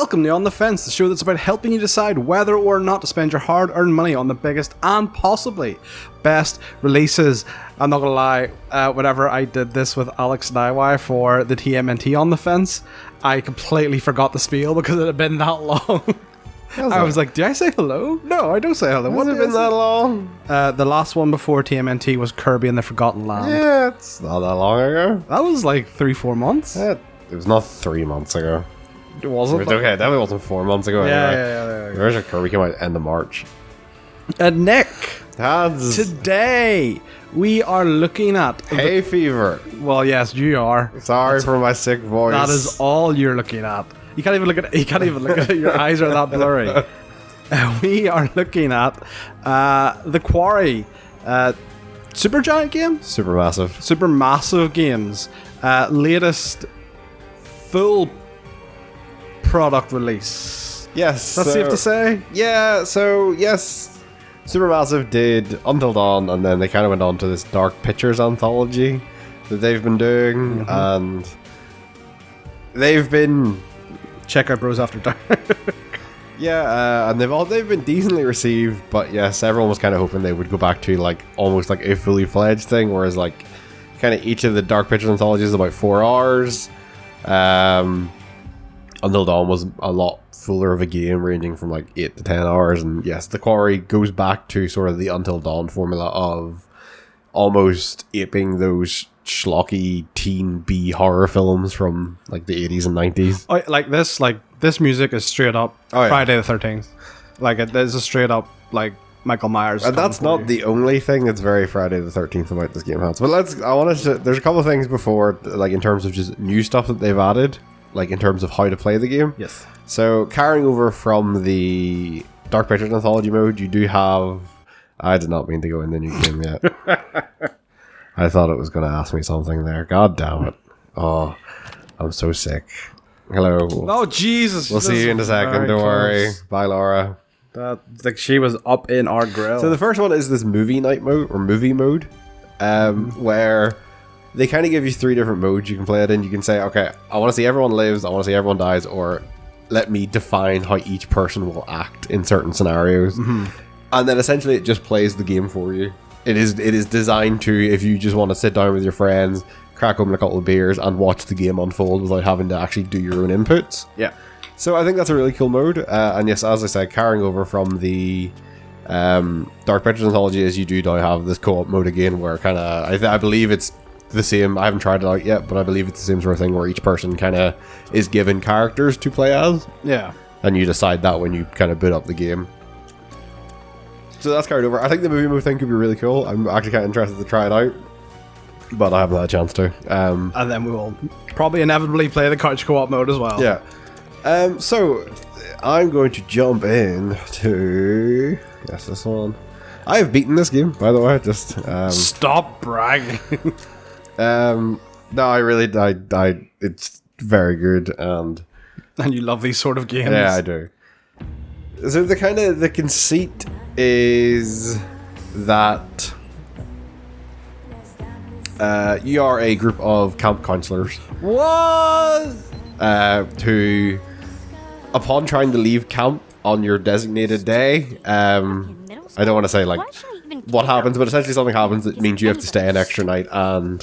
Welcome to On the Fence, the show that's about helping you decide whether or not to spend your hard-earned money on the biggest and possibly best releases. I'm not gonna lie, whenever I did this with Alex Naiwai for the TMNT On the Fence, I completely forgot the spiel because it had been that long. I was like, do I say hello? No, I don't say hello. Has it been that long? The last one before TMNT was Kirby and the Forgotten Land. Yeah, it's not that long ago. That was like 3-4 months. It was not 3 months ago. It wasn't. Okay, it definitely wasn't 4 months ago. Yeah, anyway. yeah. The original Kirby came out end of March. Nick, That's today we are looking at hay fever. well, yes, you are. Sorry for my sick voice. That is all you're looking at. You can't even look at. You can't even look at it. Your eyes are that blurry. We are looking at the Quarry super giant game, super massive. super massive games, latest full product release. Yes, That's safe to say. Yeah. So yes, Supermassive did Until Dawn, and then they kind of went on to this Dark Pictures anthology that they've been doing, and they've been. Check out Bros After Dark. Yeah, and they've been decently received, but yes, everyone was kind of hoping they would go back to like almost like a fully fledged thing, whereas like kind of each of the Dark Pictures anthologies is about 4 hours. Until Dawn was a lot fuller of a game, ranging from like 8 to 10 hours, and yes, the Quarry goes back to sort of the Until Dawn formula of almost aping those schlocky teen B horror films from like the 80s and 90s. Oh, this music is straight up Friday the 13th. Like it is a straight up like Michael Myers. And that's not the only thing that's very Friday the 13th about this game, Hans. But there's a couple of things before, like in terms of just new stuff that they've added, like in terms of how to play the game. Yes. So carrying over from the Dark Pictures anthology mode, you do have. I did not mean to go in the new game yet. I thought it was going to ask me something there. God damn it. Oh, I'm so sick. Hello. Oh, Jesus. We'll see you in a second. Don't worry. Bye, Laura. Like she was up in our grill. So the first one is this movie night mode, or movie mode, where they kind of give you 3 different modes you can play it in. You can say, okay, I want to see everyone lives, I want to see everyone dies, or let me define how each person will act in certain scenarios. And then essentially it just plays the game for you. It is designed to, if you just want to sit down with your friends, crack open a couple of beers, and watch the game unfold without having to actually do your own inputs. Yeah. So I think that's a really cool mode. And yes, as I said, carrying over from the Dark Pictures anthology is you do now have this co-op mode again, where kind of, I believe it's the same. I haven't tried it out yet, but I believe it's the same sort of thing where each person kind of is given characters to play as. Yeah. And you decide that when you kind of boot up the game. So that's carried over. I think the movie mode thing could be really cool. I'm actually kind of interested to try it out, but I haven't had a chance to. And then we will probably inevitably play the couch co-op mode as well. Yeah. So I'm going to jump in to this one. I have beaten this game, by the way. Just stop bragging. No, I really, it's very good, and you love these sort of games. Yeah, I do. So the conceit is that you are a group of camp counselors. What? Who, upon trying to leave camp on your designated day, I don't want to say like what happens, but essentially something happens that means you have to stay an extra night, and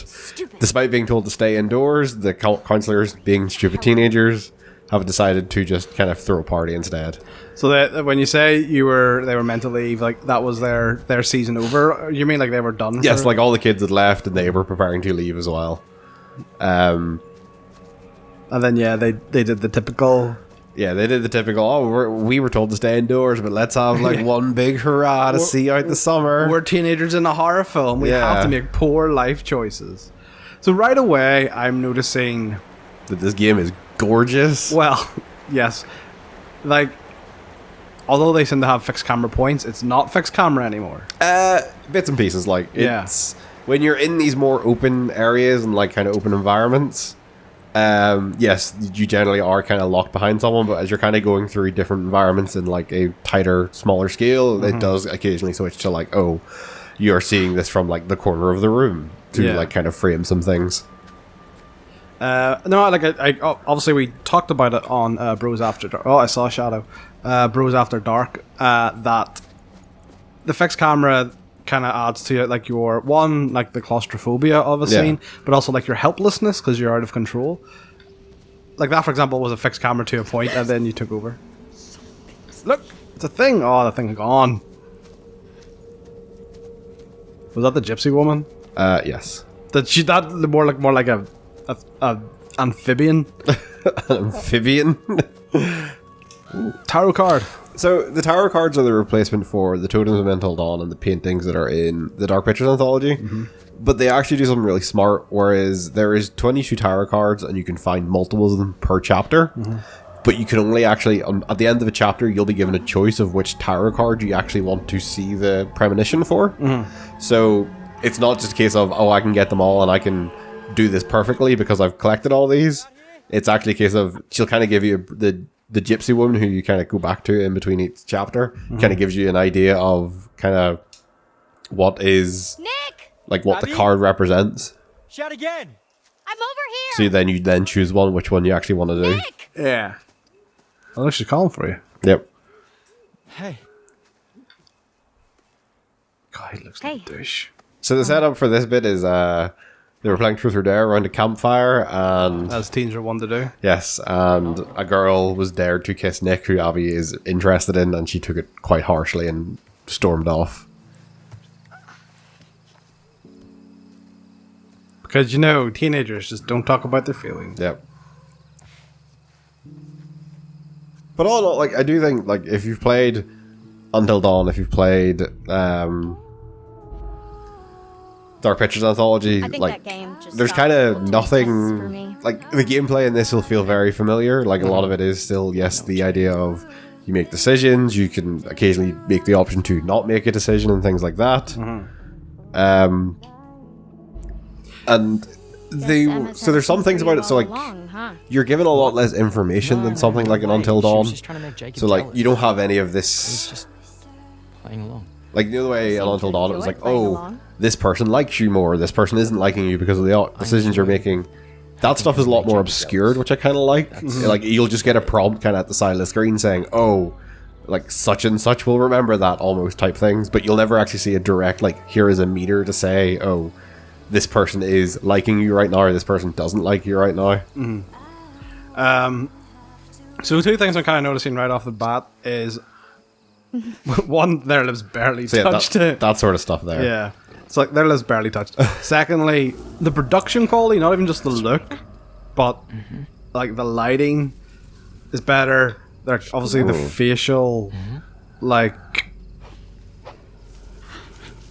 despite being told to stay indoors, the counselors, being stupid teenagers, have decided to just kind of throw a party instead. So that when you say they were meant to leave, like that was their season over, you mean like they were done? Yes, like all the kids had left and they were preparing to leave as well. And then they did the typical. Yeah, they did the typical, we were told to stay indoors, but let's have like one big hurrah to see out the summer. We're teenagers in a horror film. We have to make poor life choices. So right away, I'm noticing that this game is gorgeous. Well, yes. Like, although they seem to have fixed camera points, it's not fixed camera anymore. Bits and pieces, like, it's when you're in these more open areas and like kind of open environments, yes, you generally are kind of locked behind someone, but as you're kind of going through different environments in like a tighter, smaller scale, it does occasionally switch to like, oh, you're seeing this from like the corner of the room to like kind of frame some things. No, like obviously we talked about it on Bros After Dark. Oh, I saw a shadow. Bros After Dark. That the fixed camera kind of adds to it, like your one, like the claustrophobia of a scene, but also like your helplessness because you're out of control. Like that, for example, was a fixed camera to a point, and then you took over. Look, it's a thing. Oh, the thing's gone. Was that the gypsy woman? Yes. That more like a amphibian? An amphibian? Tarot card. So the tarot cards are the replacement for the Totems of Mental Dawn and the paintings that are in the Dark Pictures anthology. But they actually do something really smart, whereas there is 22 tarot cards and you can find multiples of them per chapter. But you can only actually, at the end of a chapter, you'll be given a choice of which tarot card you actually want to see the premonition for. So it's not just a case of, oh, I can get them all and I can do this perfectly because I've collected all these. It's actually a case of, she'll kind of give you the gypsy woman who you kind of go back to in between each chapter, kind of gives you an idea of kind of what is, Nick! like what the card represents. Shout again! I'm over So here! then you then choose which one you actually want to do. Nick! Yeah. I think she's calling for you. Yep. Hey. God, he looks like a douche. So the setup for this bit is they were playing Truth or Dare around a campfire, and As teens are one to do. yes, and a girl was dared to kiss Nick, who Abby is interested in, and she took it quite harshly and stormed off. Because, you know, teenagers just don't talk about their feelings. Yep. But all in all, like, I do think, like, if you've played Until Dawn, if you've played Dark Pictures Anthology, I think like, that game just there's stopped kind little of taste tests for me. nothing, like, the gameplay in this will feel very familiar. Like, a lot of it is still, yes, the idea of you make decisions, you can occasionally make the option to not make a decision and things like that. And so there's some things about it, so like, you're given a lot less information than something like an Until Dawn. So like, you don't have any of this, Just playing along. like the other way in Until Dawn, it was like, playing oh, along. this person likes you more, this person isn't liking you because of the decisions you're making. That stuff is a lot more obscured, which I kind of like. Like, you'll just get a prompt kind of at the side of the screen saying, oh, like, such and such will remember that, almost, type things. But you'll never actually see a direct, like, here is a meter to say, oh, this person is liking you right now, or this person doesn't like you right now. So two things I'm kind of noticing right off the bat is, one, their lips barely So yeah, touched it. that sort of stuff there. Yeah. It's like their lips barely touched. Secondly, the production quality, not even just the look, but like the lighting is better. Like, obviously the facial, like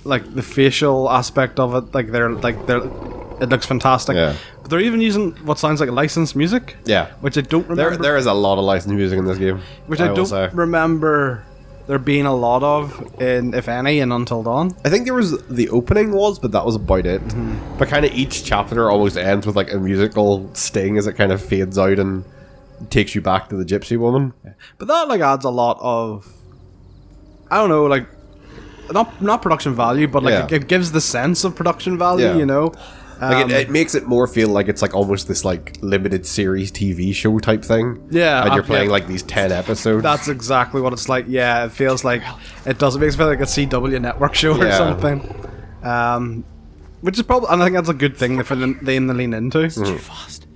the facial aspect of it, like they're it looks fantastic. Yeah. But they're even using what sounds like licensed music. Yeah. Which I don't remember. There is a lot of licensed music in this game. Which I will don't say. remember there being a lot of in, if any, in Until Dawn. I think there was the opening was, but that was about it. But kind of each chapter almost ends with like a musical sting as it kind of fades out and takes you back to the gypsy woman. But that like adds a lot of, I don't know, like not production value, but like Yeah. it gives the sense of production value, Yeah. you know. Like it makes it more feel like it's like almost this like limited series TV show type thing. Yeah, and you're playing yeah. like these 10 episodes. That's exactly what it's like. Yeah, it feels like it does. It makes it feel like a CW network show or Yeah. something. Which is probably, and I think that's a good thing they lean into. Too fast.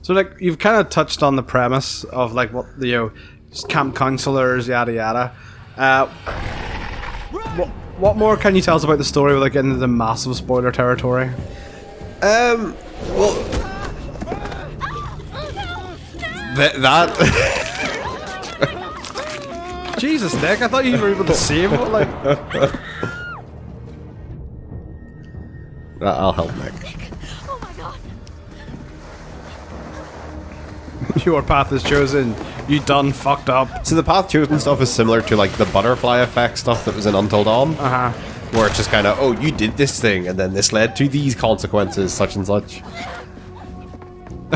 So like you've kind of touched on the premise of like what just camp counselors, yada yada. What more can you tell us about the story without getting into the massive spoiler territory? Well, that Jesus, Nick, I thought you were able to save it. Like, I'll help Nick. Oh my god. your path is chosen. You done fucked up. So the path chosen stuff is similar to like the butterfly effect stuff that was in Until Dawn. Where it's just kind of, oh, you did this thing, and then this led to these consequences, such and such.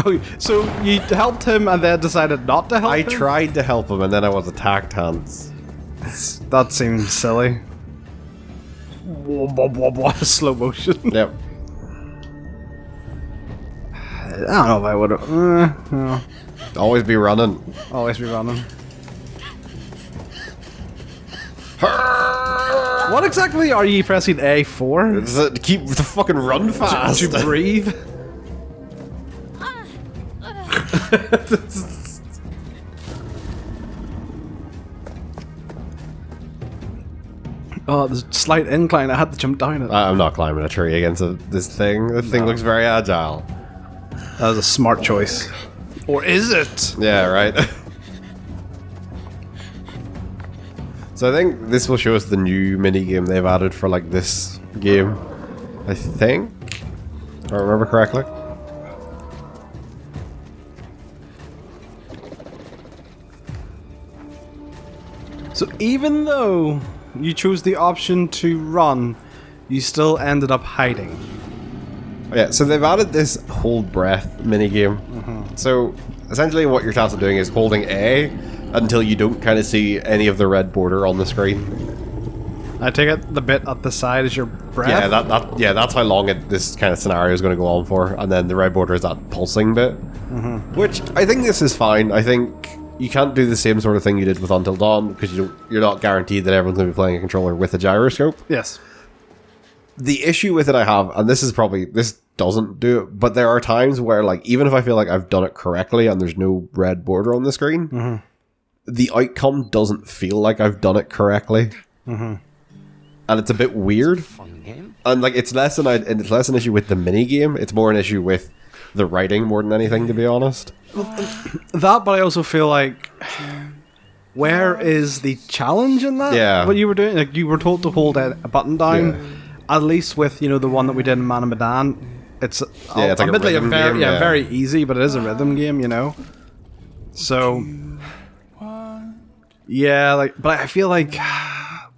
Oh, so you helped him and then decided not to help I him? tried to help him, and then I was attacked, Hans. That seems silly. Slow motion. Yep. don't know if I would have. No. Always be running. Always be running. What exactly are you pressing A for? Is it to keep the fucking run fast? To breathe? Oh, there's a slight incline. I had to jump down it. I'm not climbing a tree against this thing. This thing looks very agile. That was a smart choice. Or is it? Yeah, right. So I think this will show us the new mini game they've added for like this game. I think, if I remember correctly. So even though you chose the option to run, you still ended up hiding. Yeah, so they've added this hold breath mini game. So essentially, what you're tasked with doing is holding A until you don't kind of see any of the red border on the screen. I take it the bit at the side is your breath. Yeah, that's how long this kind of scenario is going to go on for, and then the red border is that pulsing bit. Which I think this is fine. I think you can't do the same sort of thing you did with Until Dawn because you're not guaranteed that everyone's going to be playing a controller with a gyroscope. Yes. The issue with it I have, and this doesn't do it, but there are times where, like, even if I feel like I've done it correctly and there's no red border on the screen, the outcome doesn't feel like I've done it correctly. And it's a bit weird. Fun game. And like it's less an issue with the mini game, it's more an issue with the writing more than anything, to be honest. That, but I also feel like, where is the challenge in that? Yeah. What you were doing, like you were told to hold a button down. Yeah. At least with the one that we did in Man of Medan, it's it's like a admittedly rhythm very game, yeah. very easy, but it is a rhythm game, So yeah, like, but I feel like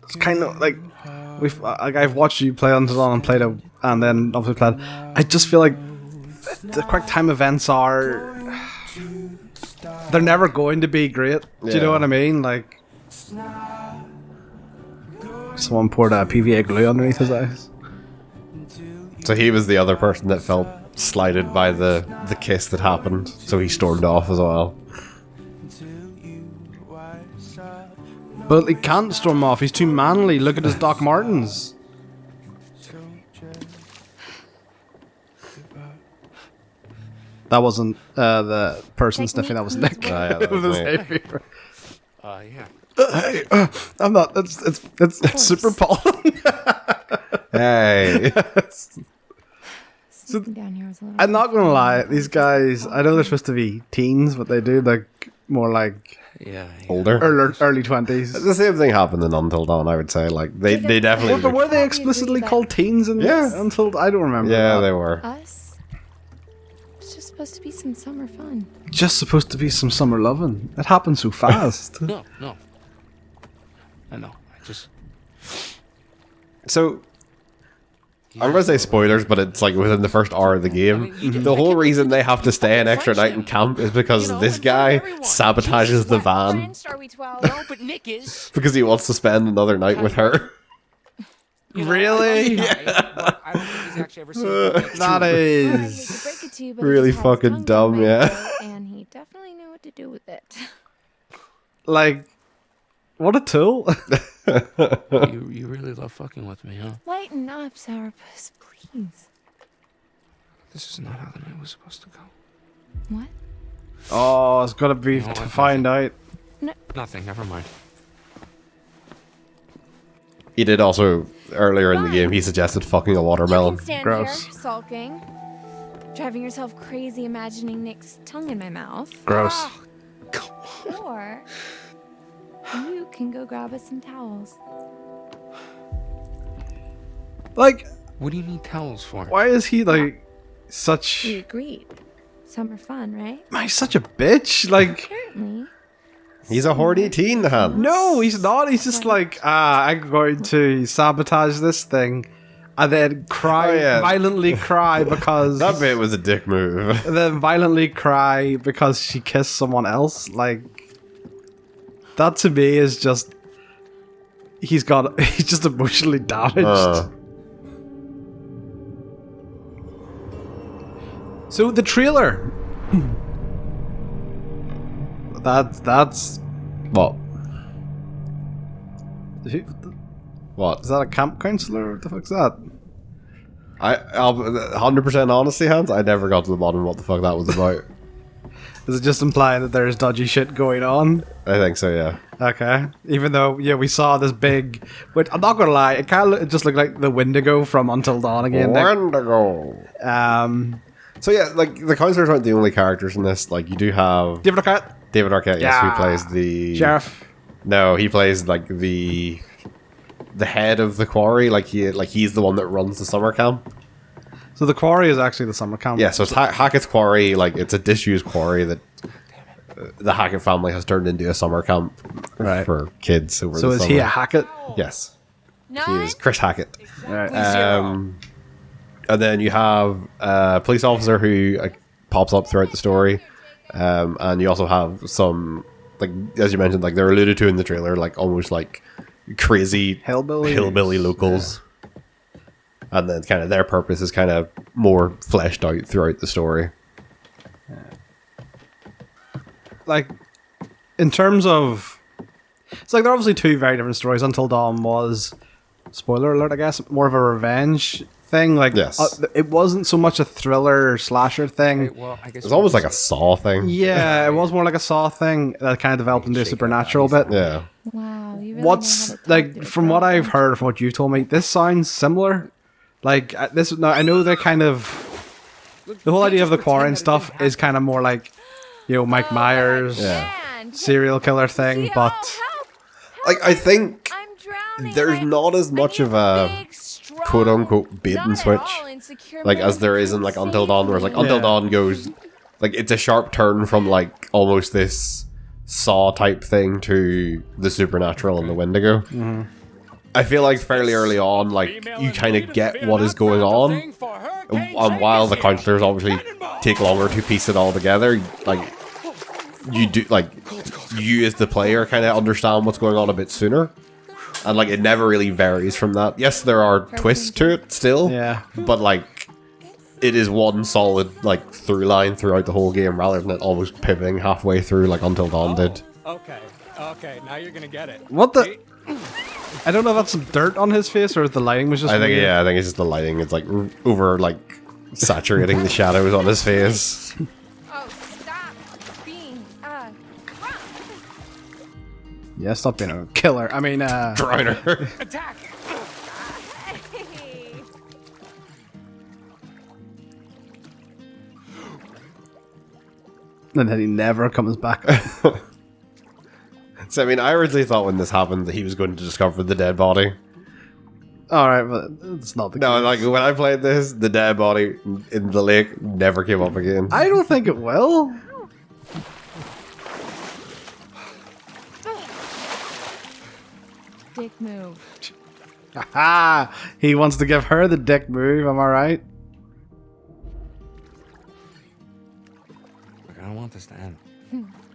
it's kind of like I've watched you play Until Dawn and played it, and then obviously played. I just feel like the quick time events they're never going to be great. Do you know what I mean? Like, someone poured a PVA glue underneath his eyes. So he was the other person that felt slighted by the kiss that happened, so he stormed off as well. But he can't storm off. He's too manly. Look at his Doc Martens. That wasn't the person sniffing. That was Nick. Yeah, that was With his me. hay fever. Yeah. Hey, I'm not. It's super pollen. Hey. Something down here was a little. I'm not gonna lie. These guys, I know they're supposed to be teens, but they do look more like Yeah. Older. early 20s. The same thing happened in Until Dawn, I would say. Like they definitely But were they explicitly called teens? Until I don't remember. Yeah, that. they were. Us? It's just supposed to be some summer fun. Just supposed to be some summer loving. It happened so fast. No. I know. I just. So I'm gonna say spoilers, but it's like within the first hour of the game. The whole reason they have to stay an extra night in camp is because this guy sabotages the van Are we 12? No, but Nick is. because he wants to spend another night with her. Really? I don't think he's actually ever seen Nick. That is really fucking dumb, yeah. And he definitely knew what to do with it. like, what a tool. You really love fucking with me, huh? Lighten up, Sourpuss, please. This is not how the night was supposed to go. What? Oh, it's gotta be No, to I- find out. Nothing. Never mind. He did also earlier in the game. He suggested fucking a You watermelon. can stand Gross. here, sulking, driving yourself crazy, imagining Nick's tongue in my mouth. Gross. Or you can go grab us some towels. Like, What do you need towels for? why is he like such? We agreed. Summer fun, right? He's such a bitch. Like, Apparently. He's a horny teen, Han. no, he's not. He's just like, I'm going to sabotage this thing, and then cry, Oh, yeah. violently cry because That bit was a dick move. and then violently cry because she kissed someone else. Like, that to me is just he's just emotionally damaged. So the trailer. That's What? is What? that a camp counselor? What the fuck's that? I'll 100% honesty, Hans. I never got to the bottom of what the fuck that was about. Is it just implying that there's dodgy shit going on? I think so, yeah. Okay. Even though, yeah, we saw this big... Which, I'm not gonna lie, it just looked like the Wendigo from Until Dawn again. Wendigo. So yeah, like, the counselors aren't the only characters in this. Like, you do have David Arquette? David Arquette, yes, Yeah. who plays the... Sheriff. No, he plays, like, the head of the Quarry. Like, he's the one that runs the summer camp. So the Quarry is actually the summer camp. Yeah, so it's Hackett's Quarry. Like, it's a disused quarry that the Hackett family has turned into a summer camp Right. for kids over So the is summer. he a Hackett? Yes. He Nine. is Chris Hackett. Right. And then you have a police officer who pops up throughout the story. And you also have some, like, as you mentioned, like, they're alluded to in the trailer, like, almost like crazy Hillbilly locals. And then kind of their purpose is kind of more fleshed out throughout the story. Like, in terms of... It's like, they're obviously two very different stories. Until Dawn was, spoiler alert, I guess, more of a revenge thing. Like, Yes. it wasn't so much a thriller slasher thing. Well, I guess It's almost like a Saw thing. Yeah, it was more like a Saw thing that kind of developed into a supernatural bit. Yeah. Wow, you really What's, know how to like, talk to from a what I've girlfriend. heard, from what you've told me, this sounds similar. Like, this, now, I know they're kind of... The whole idea of the Quarry and stuff is kind of more like, you know, Mike Myers, Yeah. Man, serial killer thing, Theo, but... help, Like, I think I'm drowning. there's not as much of a big, strong, quote-unquote bait and not at switch, all insecure like, man as there is in, who like, can Until Dawn, where it's like, save Until Yeah. Dawn goes... Like, it's a sharp turn from, like, almost this Saw-type thing to the supernatural and the Wendigo. I feel like fairly early on, like, you kind of get what is going on. And while the counselors obviously take longer to piece it all together, like, you do, like, you as the player kind of understand what's going on a bit sooner. And, like, it never really varies from that. Yes, there are twists to it still. Yeah. But, like, it is one solid, like, through line throughout the whole game rather than it almost pivoting halfway through like Until Dawn did. Okay, now you're gonna get it. What the... I don't know if that's some dirt on his face or if the lighting was just I think, weird. yeah, I think it's just the lighting. It's, like, over, like, saturating the shadows on his face. Oh, stop being rough. Yeah, stop being a killer. I mean, Drowner. Attack! Hey. and then he never comes back. So, I mean, I originally thought when this happened that he was going to discover the dead body. Alright, but it's not the No, case. like, when I played this, the dead body in the lake never came up again. I don't think it will. Dick move. Ah, he wants to give her the dick move, am I right? Look, I don't want this to end.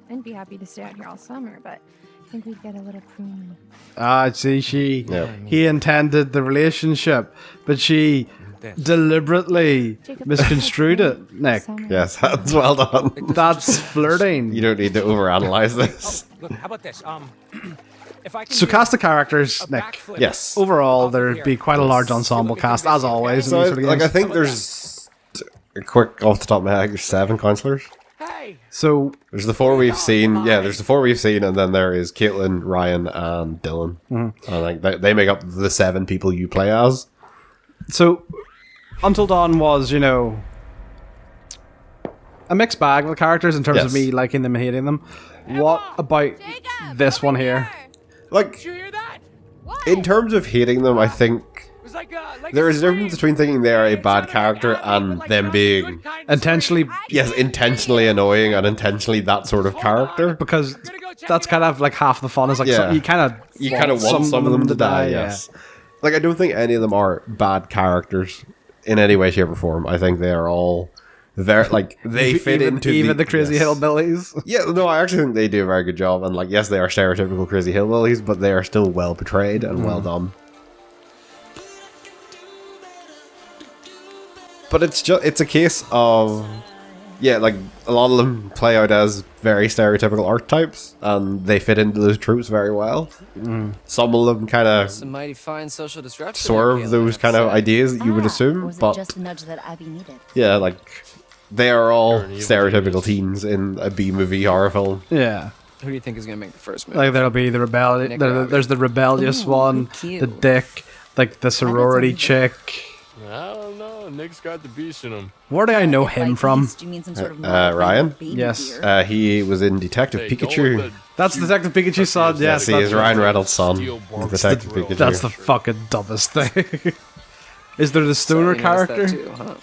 I'd be happy to stay out here all summer, but I think we'd get a little pruny. Ah, see, Yeah. he intended the relationship, but she This. deliberately Jacob, misconstrued it, Nick. Summer. Yes, that's well done. That's flirting. You don't need to overanalyze this. Look, how about this? If I can So do cast the characters, a Nick. backflip Yes. Overall, off of there'd here. be quite a large ensemble cast, as always. So, in these sort of like, I games. think there's a quick off the top of my head, there's 7 counselors. Hey, So, There's the 4 we've seen. Yeah, there's the 4 we've seen, and then there is Caitlin, Ryan, and Dylan. And like they make up the 7 people you play as. so Until Dawn was, you know, a mixed bag of the characters in terms of Yes. me liking them and hating them. What about Jacob, this over one here? Like, did you hear that? What? in terms of hating them, I think It was like there is a difference between thinking they are a bad character and them being, Intentionally, yes, intentionally annoying and intentionally that sort of character. because that's kind of like half the fun is like Yeah. you kind of Want some of them to die, yes. Like, I don't think any of them are bad characters in any way, shape, or form. I think they are all very, like, they fit into even the crazy yes. hillbillies. Yeah, no, I actually think they do a very good job. And, like, yes, they are stereotypical crazy hillbillies, but they are still well portrayed and well done. But it's a case of Yeah, like a lot of them play out as very stereotypical archetypes, and they fit into those tropes very well. Some of them kind of Some mighty fine social disruption. swerve those kind of ideas that you would assume, was it but just the nudge that Abby needed? yeah, like they are all You're an evil stereotypical teens in a B movie horror film. Yeah. Who do you think is gonna make the first movie? Like there'll be the rebellion. Nick Robbie. There's the rebellious Ooh, one, cute. the dick, like the sorority chick. I don't know. Nick's got the beast in him. Where do I know him Like from? beast, you mean some sort of Ryan? baby Yes. deer? He was in Detective Hey, go Pikachu. with the That's Detective Pikachu's son. Yes, Yes, he is that's, Ryan Reynolds' son. Steel in bar- Detective That's Pikachu. that's the fucking dumbest thing. Is there the So stoner you noticed that character? too, huh?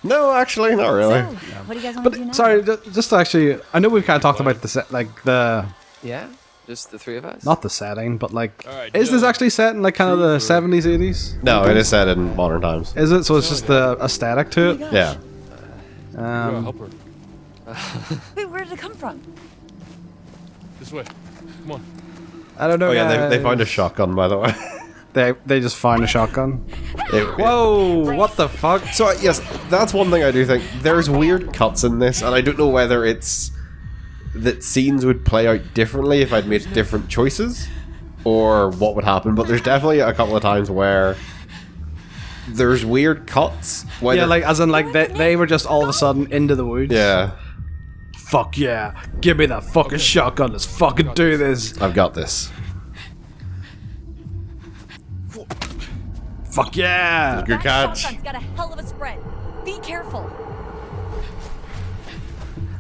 No, actually, not really. So, what do you guys want to do now? But sorry, just to actually, I know we've kind of talked about the set, like the Yeah, just the three of us. not the setting, but like, Alright, is this Joe. actually set in like kind of the 70s, 80s? No, it is set in modern times. Is it? So it's just the aesthetic to it. Yeah. You gotta help her. Wait, where did it come from? This way. Come on. I don't know. Oh yeah, they guys. found a shotgun, by the way. They just found a shotgun. It- Whoa! What the fuck? So yes, that's one thing I do think. There's weird cuts in this, and I don't know whether it's that scenes would play out differently if I'd made different choices, or what would happen. But there's definitely a couple of times where there's weird cuts. Whether, Yeah, like as in like they were just all of a sudden into the woods. yeah, Fuck yeah! Give me that fucking shotgun. Let's fucking do this. I've got this. Fuck yeah! Good catch. Shotgun's got a hell of a spread. Be careful.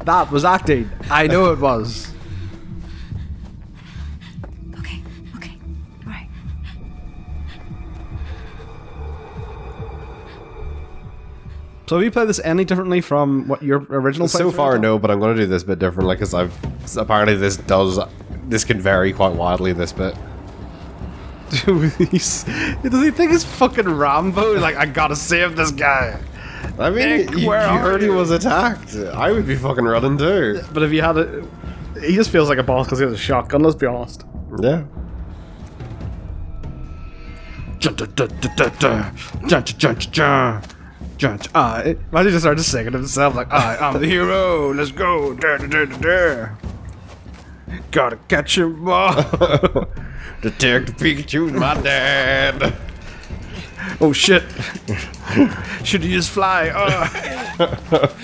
That was acting. I know it was. Okay, okay, all right. So have you played this any differently from what your original? So playthrough far, was? no, but I'm going to do this bit differently because apparently this can vary quite widely. This bit. Does he think he's fucking Rambo? Like, I gotta save this guy. I mean, Nick, you where are heard he you? was attacked. I would be fucking running too. But if you had it, he just feels like a boss because he has a shotgun. Let's be honest. Yeah. Imagine he just started singing himself like, I am the hero. Let's go. Gotta catch him all. Detective Pikachu's my dad. Oh shit. Should he just fly? Oh.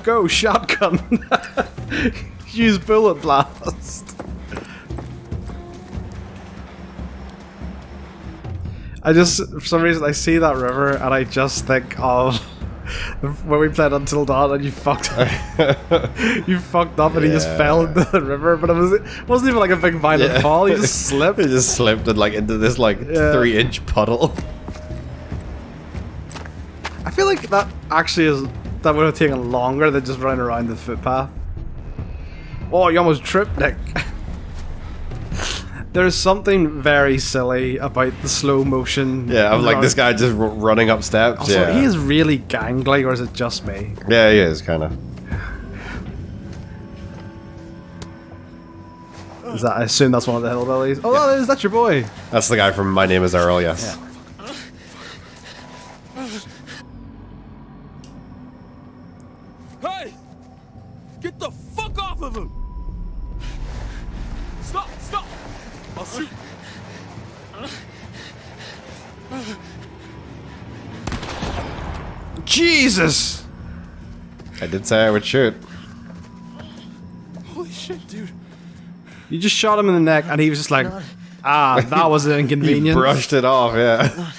Go, shotgun. Use bullet blast. I just, for some reason, I see that river and I just think of when we played Until Dawn and you fucked you fucked up and he just Yeah. fell into the river, but it wasn't even like a big violent fall, he just slipped. He just slipped and like into this like Yeah. 3-inch puddle. I feel like that actually is, that would have taken longer than just running around the footpath. Oh, you almost tripped, Nick. There's something very silly about the slow motion. Yeah, I'm like this guy just running up steps. Also, yeah. he is really gangly, or is it just me? Yeah, he is kind of. Is that? I assume that's one of the hillbillies. Oh, that is. That's your boy. That's the guy from My Name Is Earl. Yes. Hey! Get the fuck off of him! Stop! Stop! I'll shoot! Jesus! I did say I would shoot. Holy shit, dude. You just shot him in the neck, and he was just like, "Ah, that was an He inconvenience." brushed it off. Yeah.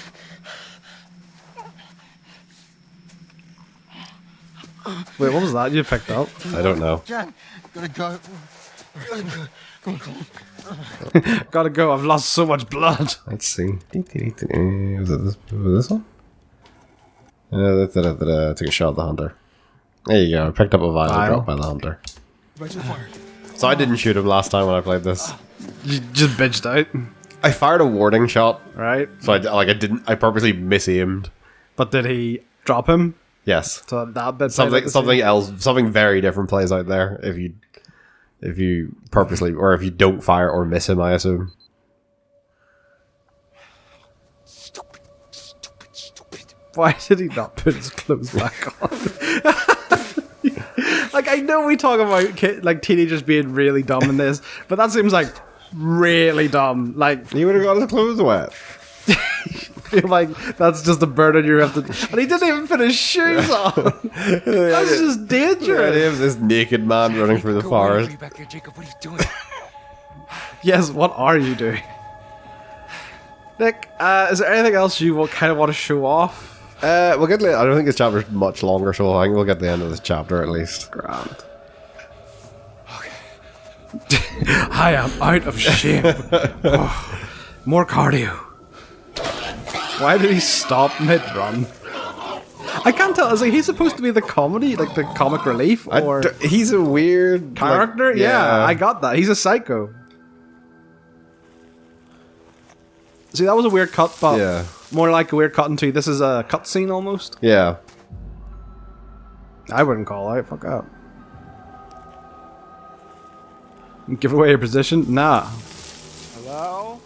Wait, what was that you picked up? I don't know. John, gotta go. Gotta go. I've lost so much blood. Let's see. Was it this one? Take a shot at the hunter. There you go. I picked up a vial Vial. dropped by the hunter. Right to the fire. So I didn't shoot him last time when I played this. You just bitched out, I fired a warning shot, right? so I purposely misaimed. But did he drop him? Yes. So that bit. Something else, something very different plays out there if you purposely, or if you don't fire or miss him, I assume. Stupid, stupid, stupid. Why did he not put his clothes back on? Like, I know we talk about like teenagers being really dumb in this, but that seems like really dumb. Like, He would have got his clothes wet. I feel like that's just a burden you have to. And he didn't even put his shoes on. That's just The idea dangerous. of this naked man running through the Go away, forest. you back there, Jacob. What are you doing? Yes, what are you doing? Nick, is there anything else you will kind of want to show off? We'll get. I don't think this chapter's much longer, so I think we'll get the end of this chapter at least. Grand. I am out of shape. Oh, more cardio. Why did he stop mid-run? I can't tell. Is like he's supposed to be the comedy, like the comic relief, or He's a weird character? like, yeah, I got that. He's a psycho. See, that was a weird cut, but Yeah. more like a weird cut into this is a cutscene almost. Yeah. I wouldn't call out. Fuck up. Give away your position? Nah. Hello?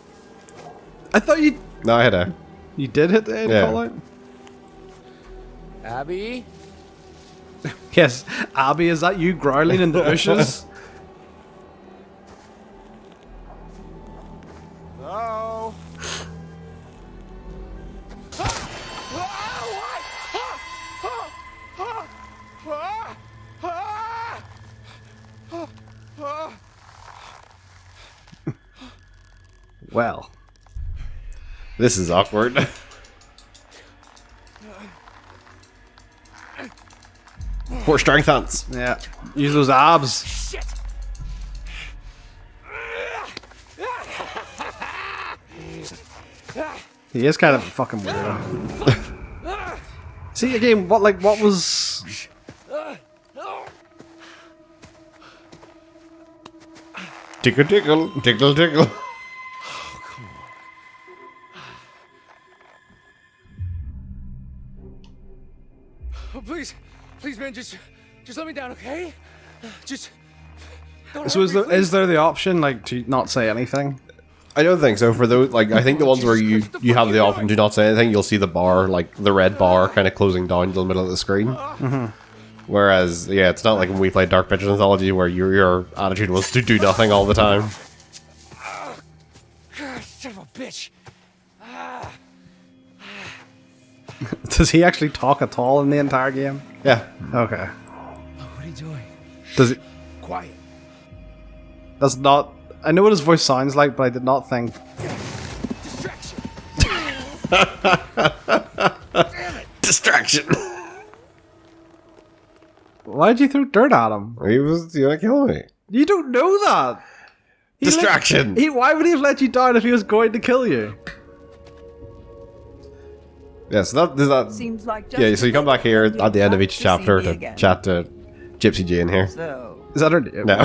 I thought you No, I had a. did hit the end Yeah. call out. Abby? Yes, Abby, is that you growling in the bushes? Hello? Well, This is awkward. For strength hunts. yeah. Use those abs. Shit! He is kind of a fucking weirdo. See again, what was? Tickle, tickle, tickle, tickle. Oh, please, man, just let me down, okay? Just. Don't So hurt me, is there the option like to not say anything? I don't think so. For those, like, I think the ones where you have the option to not say anything, you'll see the bar, like the red bar, kind of closing down to the middle of the screen. Whereas, yeah, it's not like when we played Dark Pictures Anthology, where your attitude was to do nothing all the time. God, son of a bitch. Does he actually talk at all in the entire game? Yeah. Okay. What are you doing? Does it? Quiet. That's not. I know what his voice sounds like, but I did not think. Distraction. Distraction. Why'd you throw dirt at him? He was gonna kill me. You don't know that. Distraction. Why would he have let you down if he was going to kill you? Yeah, so that Seems like just yeah, so you come back here at the end of each to see chapter me to again. chat to Gypsy Jane here. So, Is that her name? No.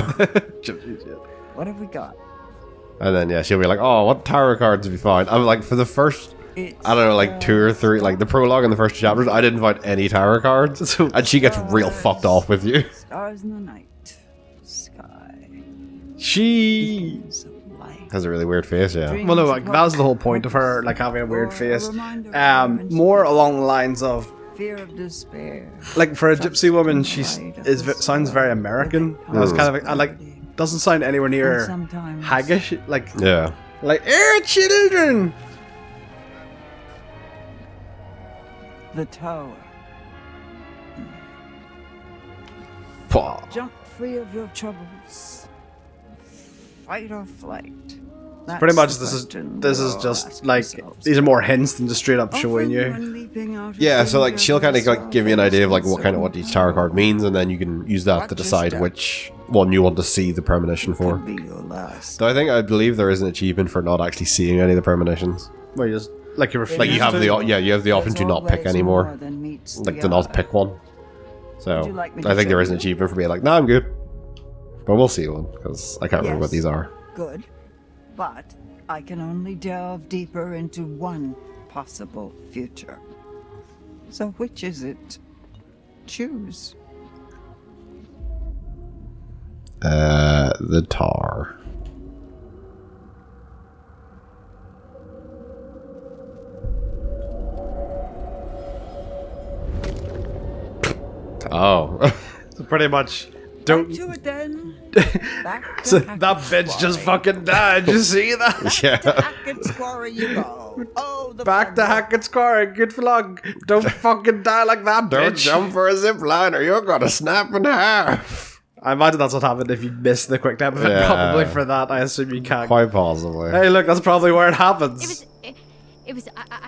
what have we got? And then, yeah, she'll be like, oh, what tarot cards have you found? I'm like, for the first, It's I don't know, like 2 or 3, like the prologue and the first 2 chapters, I didn't find any tarot cards. So- And she gets real fucked off with you. stars in the night, sky, She. beams of light. Has a really weird face, yeah. Well, no, like that was the whole point of her like having a weird face. More along the lines of Fear of despair. like for a gypsy woman, sounds very American. It was kind of like doesn't sound anywhere near Sometimes haggish. Like Yeah. children. the tower. Pwah. Jump free of your troubles. Fight or flight. That's Pretty much, the this is question just we'll ask like ourselves. these are more hints than just straight up showing Often you. when leaping out of Yeah, so like danger, she'll kind of we like give you an idea of like what each tarot card means. means, and then you can use that to Watch your decide step. which one you want to see the premonition for. Could be your last. So I believe there is an achievement for not actually seeing any of the premonitions. Where you just like you refuse. Like you have the you have the option to not pick There's anymore. more than meets Like the to not eye. pick one. So Would you like me to I think show there is an you? achievement for being like, nah, I'm good. But we'll see one because I can't remember what Yes. these are. Good. But I can only delve deeper into one possible future. So which is it? Choose. The tar. Oh. So pretty much, Back don't. to it then. Back to So Hackett's that bitch just Quarry. fucking died. Did you see that? Yeah. To Hackett's Quarry you go. Oh, the Back to fun. Hackett's Quarry. Good for luck. Don't fucking die like that, Don't bitch. jump for a zip line or you're gonna snap in half. I imagine that's what happened if you missed the quick time event. Yeah. Probably for that, I assume you can't. Quite possibly. Hey, look, that's probably where it happens. It was.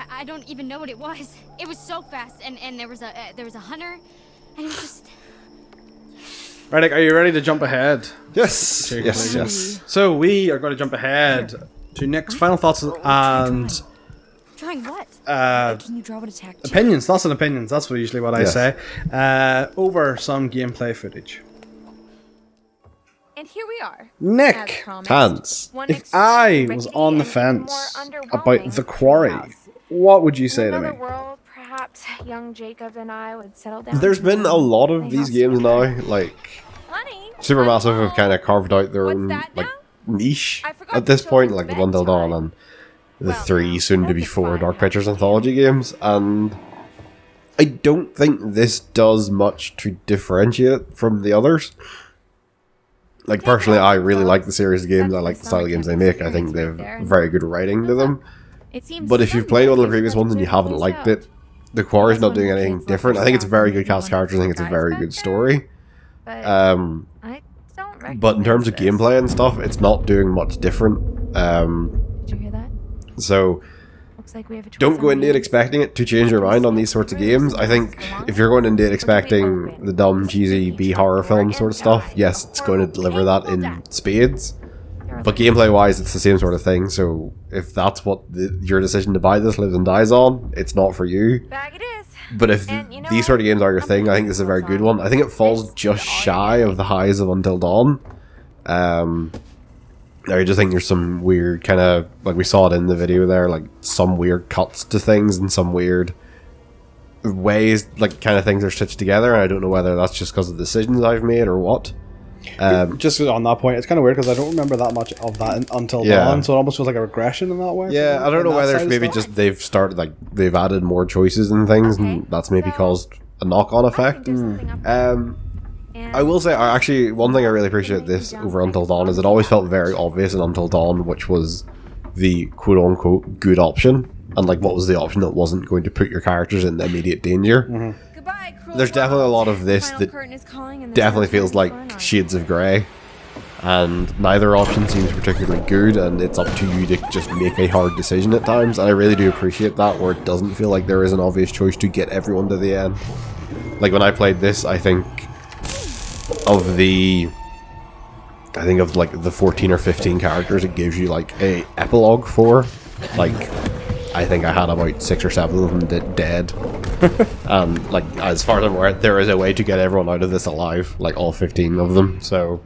I don't even know what it was. It was so fast, and there was a hunter, and it was just. Right, Nick, are you ready to jump ahead? Yes. Yes. So we are going to jump ahead to Nick's final thoughts and Trying what? Can you draw what attack? opinions. Thoughts and opinions. That's usually what I Yes. say. Over some gameplay footage. And here we are. Nick, As promised, Hans. one if I extremely was rickety on the and even more fence underwhelming about the Quarry, treehouse. what would you say In to another me? world, perhaps young Jacob and I would settle down. There's been a lot of My these house games together. now, like Honey, Supermassive I'm have kind of carved out their What's own that like now? niche I forgot at this the point, children's like the Until Dawn bedtime. and the Well, 3 soon to be that's 4 fine, Dark huh? Pictures anthology games, and I don't think this does much to differentiate from the others. Like personally, I really like the series of games. I like the style of games they make. I think they have very good writing to them. It seems But if you've some played one of the days previous like ones and you to haven't close liked out. it, the Quarry's not That's doing when the anything kids different. let I think it's a us very down good cast of and characters. I think it's a guys very back good there. story. But I don't But in terms of recognize gameplay and stuff, it's not doing much different. this. Did you hear that? So Looks like we have a choice don't go on into it hands. expecting it to change your mind on these sorts of games. I think if you're going into it expecting the dumb, cheesy B horror film sort of stuff, yes, it's going to deliver that in spades. But gameplay wise, it's the same sort of thing. So if that's what your decision to buy this lives and dies on, it's not for you. Bag it is. But if And you know these what? sort of games are your I'm thing, gonna I think this is a very put good those one. on. I think it falls This is just all shy you're of the highs of Until Dawn. I just think there's some weird kind of, like we saw it in the video there, like some weird cuts to things and some weird ways, like kind of things are stitched together. And I don't know whether that's just because of the decisions I've made or what. Just on that point, it's kind of weird because I don't remember that much of that Until Yeah. Dawn, so it almost feels like a regression in that way. Yeah, I don't know On that whether side it's of maybe stuff. just they've started, like, they've added more choices and things, and that's maybe so caused a knock-on effect. I will say, one thing I really appreciate this over Until Dawn is it always felt very obvious in Until Dawn, which was the quote-unquote good option, and like what was the option that wasn't going to put your characters in immediate danger. Goodbye, cruel There's definitely a lot of this Final that curtain is calling and there's definitely no feels time like to run on. shades of grey, and neither option seems particularly good, and it's up to you to just make a hard decision at times, and I really do appreciate that, where it doesn't feel like there is an obvious choice to get everyone to the end. Like when I played this, I think of like the 14 or 15 characters it gives you like a epilogue for, like I think I had about 6 or 7 of them dead. And like as far as I'm aware, there is a way to get everyone out of this alive, like all 15 of them. So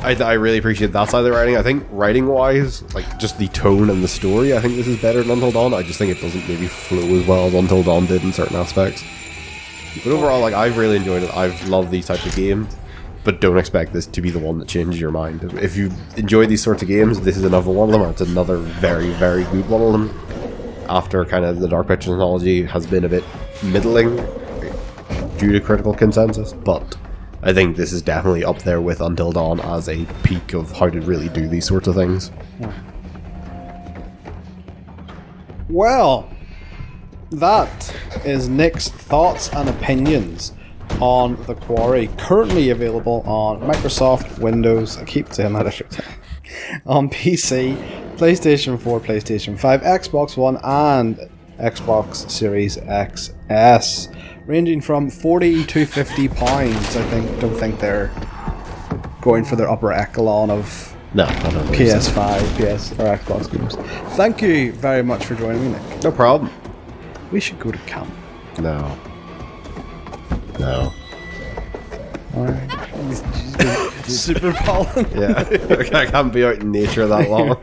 I really appreciate that side of the writing. I think writing wise, like just the tone and the story, I think this is better than Until Dawn. I just think it doesn't maybe flow as well as Until Dawn did in certain aspects. But overall, like, I've really enjoyed it. I've loved these types of games, but don't expect this to be the one that changes your mind. If you enjoy these sorts of games, this is another one of them, or it's another very, very good one of them. After kind of the Dark Pictures anthology has been a bit middling due to critical consensus, but I think this is definitely up there with Until Dawn as a peak of how to really do these sorts of things. Well, that is Nick's thoughts and opinions on The Quarry, currently available on Microsoft, Windows, I keep saying that every time, on PC, PlayStation 4, PlayStation 5, Xbox One, and Xbox Series XS, ranging from £40 to £50. I don't think they're going for their upper echelon of No, I don't think so. PS5, PS, or Xbox games. Thank you very much for joining me, Nick. No problem. We should go to camp. No. No. Alright. Super pollen. Yeah. I can't be out in nature that long.